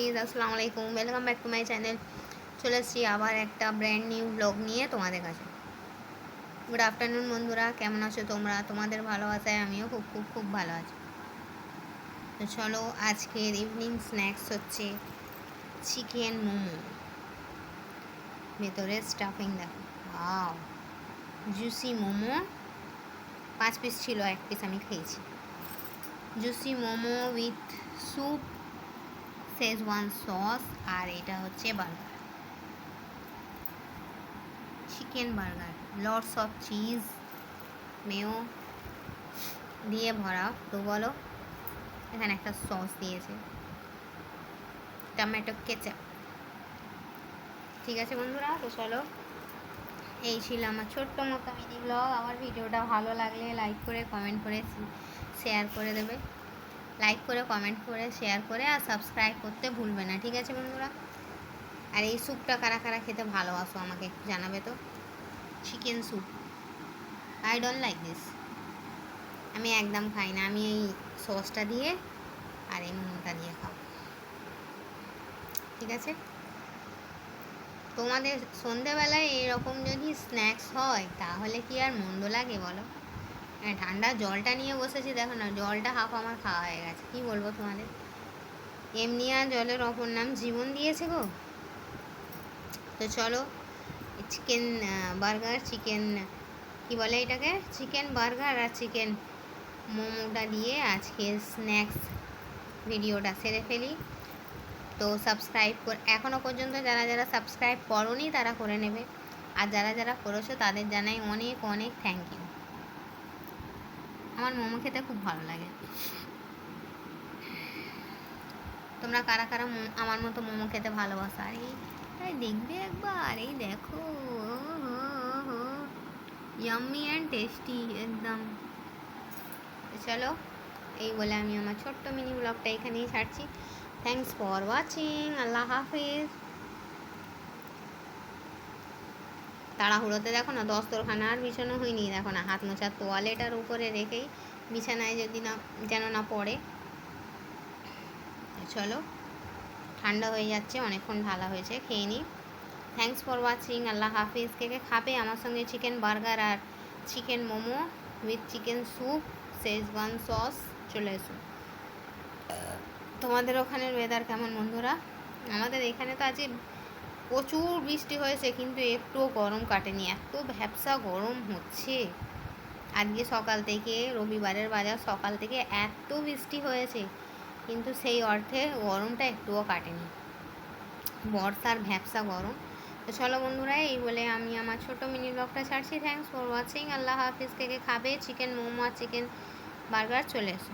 Guys, আসসালামু আলাইকুম। Welcome back to my channel. চলে এসেছি আবার একটা ব্র্যান্ড নিউ ব্লগ নিয়ে তোমাদের কাছে। গুড আফটারনুন বন্ধুরা, কেমন আছো তোমরা? তোমাদের ভালোবাসায় আমিও খুব খুব খুব ভালো আছি। তো চলো, আজকের ইভিনিং স্ন্যাক্স হচ্ছে চিকেন মোমো। ভেতরে স্টাফিং দেখো, ওয়াও, জুসি মোমো। 5 পিস ছিল, 1 পিস আমি খেয়েছি। Juicy momo with soup, Schezwan sauce, আর এটা হচ্ছে burger, chicken burger, lots of cheese, mayo দিয়ে ভরা। তো বলো, এখানে একটা সস দিয়েছে, টমেটো কেচাপ। ঠিক আছে বন্ধুরা, তো চলো, এই ছিল আমার ছোট্ট মতো মিনি ব্লগ। আমার ভিডিওটা ভালো লাগলে লাইক করে কমেন্ট করে শেয়ার করে দেবে। লাইক করে কমেন্ট করে শেয়ার করে আর সাবস্ক্রাইব করতে ভুলবে না, ঠিক আছে বন্ধুরা? আর এই স্যুপটা কারা কারা খেতে ভালোবাসো আমাকে একটু জানাবে তো। Chicken soup, I don't like this. আমি একদম খাই না, আমি এই সসটা দিয়ে আর এই মোমোটা দিয়ে খাও, ঠিক আছে? তোমাদের সন্ধেবেলায় এরকম যদি স্ন্যাক্স হয় তাহলে কি আর মন্দ লাগে বলো? হ্যাঁ, ঠান্ডা জলটা নিয়ে বসেছি, দেখো না, জলটা হাফ আমার খাওয়া হয়ে গেছে। কী বলবো তোমাদের, এমনি আর জলের অপর নাম জীবন দিয়েছে গো। তো চলো, চিকেন বার্গার, চিকেন কি বলে এটাকে, চিকেন বার্গার আর চিকেন মোমোটা দিয়ে আজকের স্ন্যাক্স ভিডিওটা সেরে ফেলি। তো সাবস্ক্রাইব এখনও পর্যন্ত যারা যারা সাবস্ক্রাইব করোনি তারা করে নেবে, আর যারা যারা করেছো তাদের জানাই অনেক অনেক থ্যাংক ইউ। আমার মোমো খেতে খুব ভালো লাগে। তোমরা কারা কারা আমার মতো মোমো খেতে ভালোবাসো? আর এই দেখবে একবার, এই দেখো, ইয়াম্মি অ্যান্ড টেস্টি একদম। চলো, এই বলে আমি আমার ছোট্ট মিনি ব্লগটা এখানেই ছাড়ছি। Thanks for watching. আল্লাহ হাফিজ। তাড়াহুড়োতে দেখো না, দস্তরখানা আর বিছানো হয়নি, দেখো না, হাত মোছার তোয়ালেটার উপরে রেখেই বিছানায় যদি না যেন না পড়ে। চলো, ঠান্ডা হয়ে যাচ্ছে, অনেকক্ষণ ঢালা হয়েছে, খেয়ে নিই। Thanks for watching. আল্লাহ হাফিজ। কে কে খাবে আমার সঙ্গে চিকেন বার্গার আর chicken momo with chicken soup, Schezwan sauce? চলে এসো। তোমাদের ওখানের ওয়েদার কেমন বন্ধুরা? আমাদের এখানে তো আজকে প্রচুর বৃষ্টি হয়েছে, কিন্তু একটুও গরম কাটেনি, এত ভ্যাপসা গরম হচ্ছে। আজকে সকাল থেকে, রবিবারের বাজার, সকাল থেকে এত বৃষ্টি হয়েছে, কিন্তু সেই অর্থে গরমটা একটুও কাটেনি, বর্ষার ভ্যাপসা গরম। তো চলো বন্ধুরা, এই বলে আমি আমার ছোটো মিনি ব্লগটা ছাড়ছি। Thanks for watching. আল্লাহ হাফিজ। কে কে খাবে চিকেন মোমো আর চিকেন বার্গার? চলে এসো।